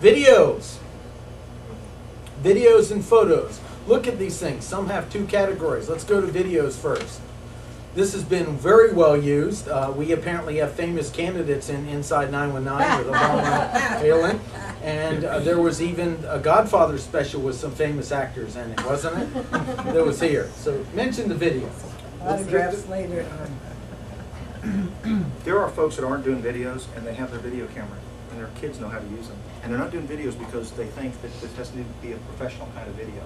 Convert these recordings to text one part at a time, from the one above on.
Videos. Videos and photos. Look at these things. Some have two categories. Let's go to videos first. This has been very well used. We apparently have famous candidates in Inside 919 with Obama Palin. And there was even a Godfather special with some famous actors in it, wasn't it? That was here. So mention the video. Autographs later. There are folks that aren't doing videos and they have their video camera and their kids know how to use them. And they're not doing videos because they think that this has to be a professional kind of video.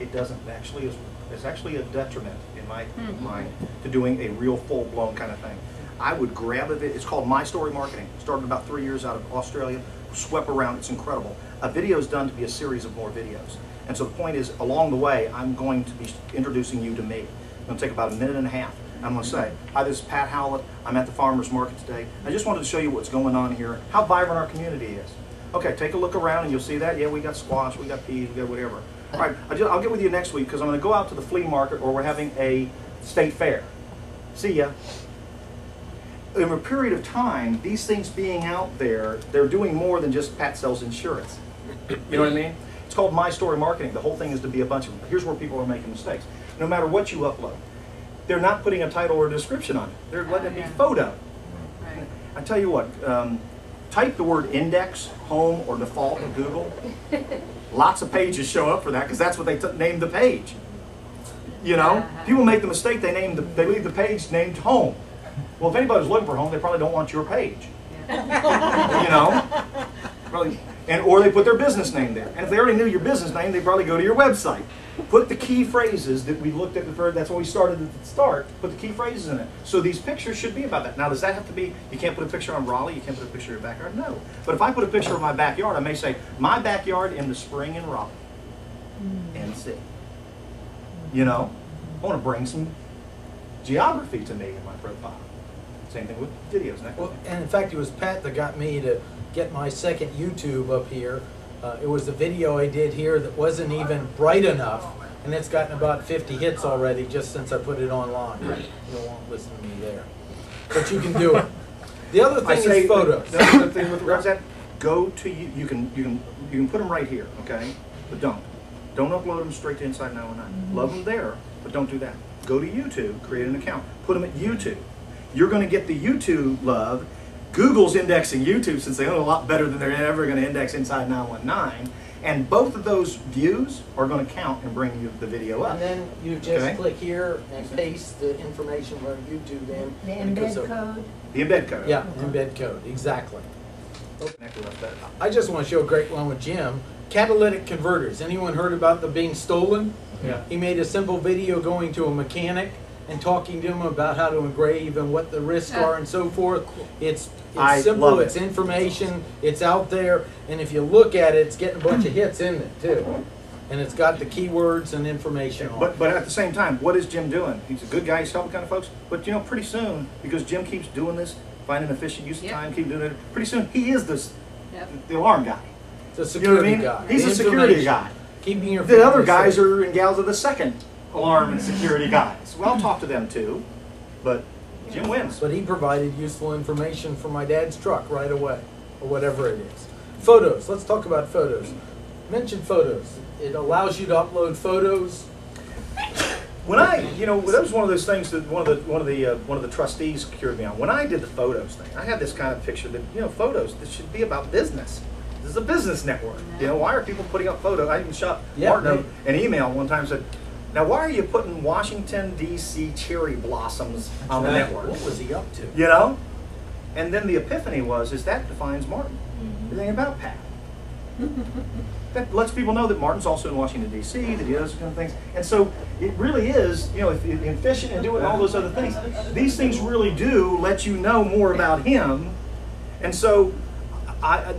It doesn't actually. It's actually a detriment in my mind to doing a real full-blown kind of thing. I would grab a video. It's called My Story Marketing. Started about 3 years out of Australia. Swept around. It's incredible. A video is done to be a series of more videos. And so the point is, along the way, I'm going to be introducing you to me. It's going to take about a minute and a half. I'm going to say, hi, this is Pat Howlett. I'm at the farmer's market today. I just wanted to show you what's going on here, how vibrant our community is. Okay, take a look around and you'll see that. Yeah, we got squash, we got peas, we got whatever. All right, I'll get with you next week because I'm going to go out to the flea market or we're having a state fair. See ya. In a period of time, these things being out there, they're doing more than just Pat sells insurance. You know what I mean? It's called My Story Marketing. The whole thing is to be a bunch of, here's where people are making mistakes. No matter what you upload, they're not putting a title or a description on it. They're letting it be photo. Right. I tell you what, type the word index, home, or default in Google. Lots of pages show up for that because that's what they named the page. You know, people make the mistake they leave the page named home. Well, if anybody's looking for home, they probably don't want your page. You know, probably, or they put their business name there. And if they already knew your business name, they probably go to your website. Put the key phrases that we looked at before. That's when we started at the start. Put the key phrases in it. So these pictures should be about that. Now, does that have to be? You can't put a picture on Raleigh. You can't put a picture of your backyard. No. But if I put a picture of my backyard, I may say my backyard in the spring in Raleigh, NC. You know, I want to bring some geography to me in my profile. Same thing with videos. Well, and in fact, it was Pat that got me to get my second YouTube up here. It was a video I did here that wasn't even bright enough, and it's gotten about 50 hits already just since I put it online. You won't listen to me there, but you can do it. The other thing is photos. The other thing with regards to that, go to you can put them right here, okay? But don't upload them straight to Inside 919. Love them there, but don't do that. Go to YouTube, create an account, put them at YouTube. You're going to get the YouTube love. Google's indexing YouTube since they know a lot better than they're ever going to index Inside 919. And both of those views are going to count and bring you the video up. And then you just click here and paste the information from YouTube in. The embed code? The embed code. Yeah, embed code, exactly. I just want to show a great one with Jim. Catalytic converters. Anyone heard about them being stolen? Yeah. He made a simple video going to a mechanic and talking to him about how to engrave and what the risks are and so forth. It's simple, it's information, it's out there, and if you look at it, it's getting a bunch of hits in it too. And it's got the keywords and information on it. But at the same time, what is Jim doing? He's a good guy, he's helping kind of folks, but you know, pretty soon, because Jim keeps doing this, finding efficient use of time, keep doing it, pretty soon he is the alarm guy. The security guy. He's a security guy. Keeping your the other guys are and gals are the second alarm and security guys. Well, I'll talk to them too, but Jim wins. But he provided useful information for my dad's truck right away, or whatever it is. Photos. Let's talk about photos. Mention photos. It allows you to upload photos. When that was one of those things that one of the trustees cured me on. When I did the photos thing, I had this kind of picture that photos. This should be about business. This is a business network. Why are people putting up photos? I even shot Martin an email one time and said, now why are you putting Washington, D.C. cherry blossoms on the network? What was he up to? You know? And then the epiphany is that defines Martin. It ain't about Pat. That lets people know that Martin's also in Washington, D.C., that he does those kind of things. And so it really is, if in fishing and doing all those other things, these things really do let you know more about him. And so,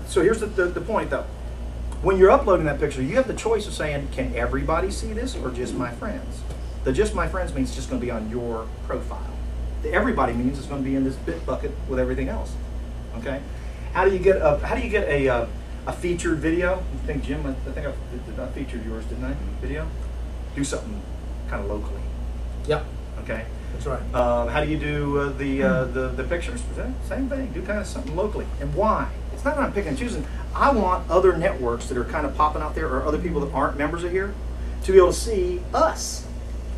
so here's the point, though. When you're uploading that picture, you have the choice of saying, can everybody see this or just my friends? The just my friends means it's just going to be on your profile. The everybody means it's going to be in this bit bucket with everything else. Okay? How do you get a featured video? I think, Jim, I think I featured yours, didn't I? Video? Do something kind of locally. Yep. Okay? That's right. How do you do the pictures? Same thing. Do kind of something locally. And why? it's not that I'm picking and choosing. I want other networks that are kind of popping out there, or other people that aren't members of here, to be able to see us.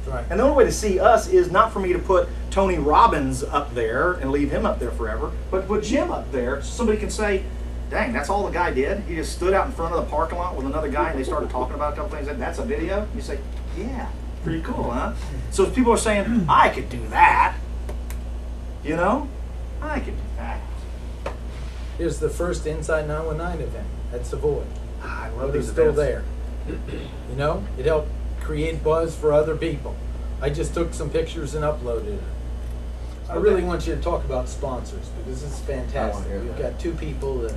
Right. And the only way to see us is not for me to put Tony Robbins up there and leave him up there forever, but put Jim up there so somebody can say, dang, that's all the guy did? He just stood out in front of the parking lot with another guy and they started talking about a couple things. And that's a video? You say, yeah, pretty cool, huh? So people are saying, I could do that. You know? I could do that. Here's the first Inside 919 event at Savoy. I love It was these still events. there. You know, it helped create buzz for other people. I just took some pictures and uploaded it. I really want you to talk about sponsors because this is fantastic. We've got two people that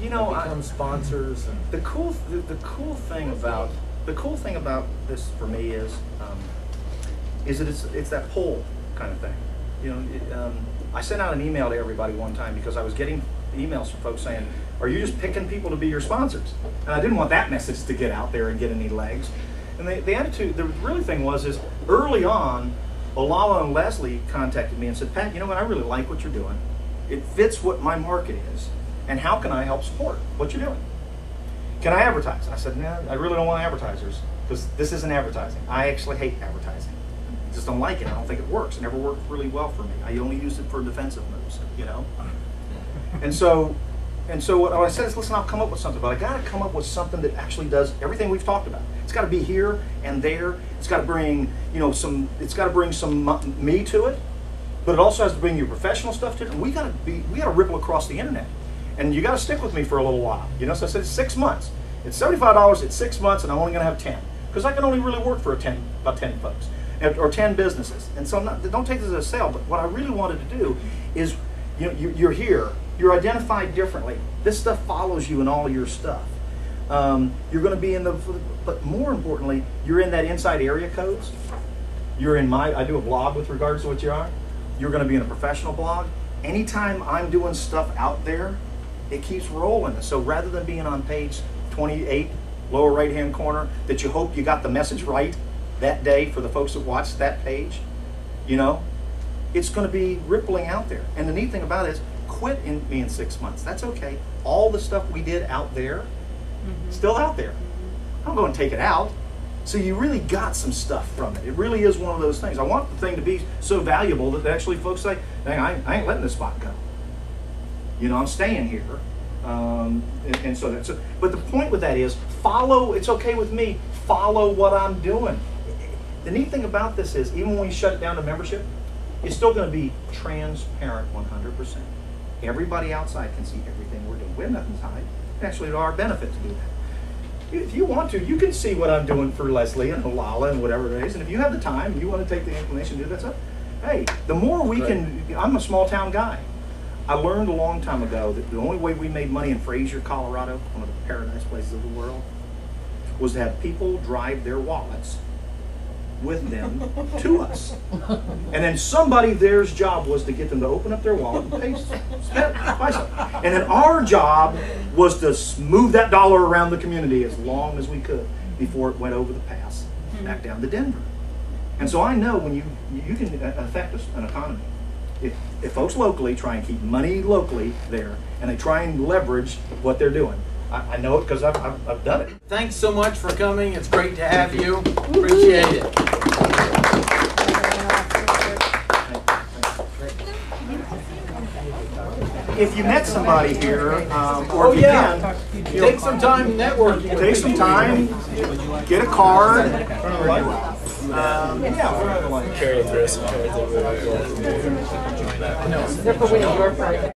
become sponsors. And The cool thing about this for me is that it's that poll kind of thing. You know, I sent out an email to everybody one time because I was getting emails from folks saying, "Are you just picking people to be your sponsors?" And I didn't want that message to get out there and get any legs. And the attitude, the really thing is early on, Olala and Leslie contacted me and said, "Pat, you know what? I really like what you're doing. It fits what my market is. And how can I help support what you're doing? Can I advertise?" I said, "No, I really don't want advertisers because this isn't advertising. I actually hate advertising. I just don't like it. I don't think it works. It never worked really well for me. I only used it for defensive moves, you know." And so what I said is, listen, I'll come up with something, but I got to come up with something that actually does everything we've talked about. It's got to be here and there. It's got to bring, it's got to bring some me to it, but it also has to bring your professional stuff to it. And we got to ripple across the internet. And you got to stick with me for a little while. So I said it's 6 months. It's $75. It's 6 months, and I'm only going to have 10 because I can only really work for about 10 folks or 10 businesses. And so don't take this as a sale. But what I really wanted to do is, you're here. You're identified differently. This stuff follows you in all your stuff. You're going to be but more importantly, you're in that inside area codes. You're in I do a blog with regards to what you are. You're going to be in a professional blog. Anytime I'm doing stuff out there, it keeps rolling. So rather than being on page 28, lower right-hand corner, that you hope you got the message right that day for the folks that watched that page, it's going to be rippling out there. And the neat thing about it is, quit in me in 6 months. That's okay. All the stuff we did out there, still out there. I'm going to take it out. So you really got some stuff from it. It really is one of those things. I want the thing to be so valuable that actually folks say, dang, I ain't letting this spot go. I'm staying here. And so that's it. But the point with that is, it's okay with me, follow what I'm doing. The neat thing about this is, even when you shut it down to membership, it's still going to be transparent 100%. Everybody outside can see everything we're doing. We have nothing to hide. Actually, to our benefit to do that. If you want to, you can see what I'm doing for Leslie and Olala and whatever it is. And if you have the time, you want to take the inclination to do that stuff, hey, the more we can, I'm a small town guy. I learned a long time ago that the only way we made money in Fraser, Colorado, one of the paradise places of the world, was to have people drive their wallets with them to us. And then somebody there's job was to get them to open up their wallet and buy something. And then our job was to move that dollar around the community as long as we could before it went over the pass back down to Denver. And so I know when you can affect an economy. If folks locally try and keep money locally there, and they try and leverage what they're doing. I know it because I've done it. Thanks so much for coming. It's great to have you. Appreciate it. If you met somebody here, or if you can, take some time networking. Take some time, get a card. Carry a risk. They're for winning your project.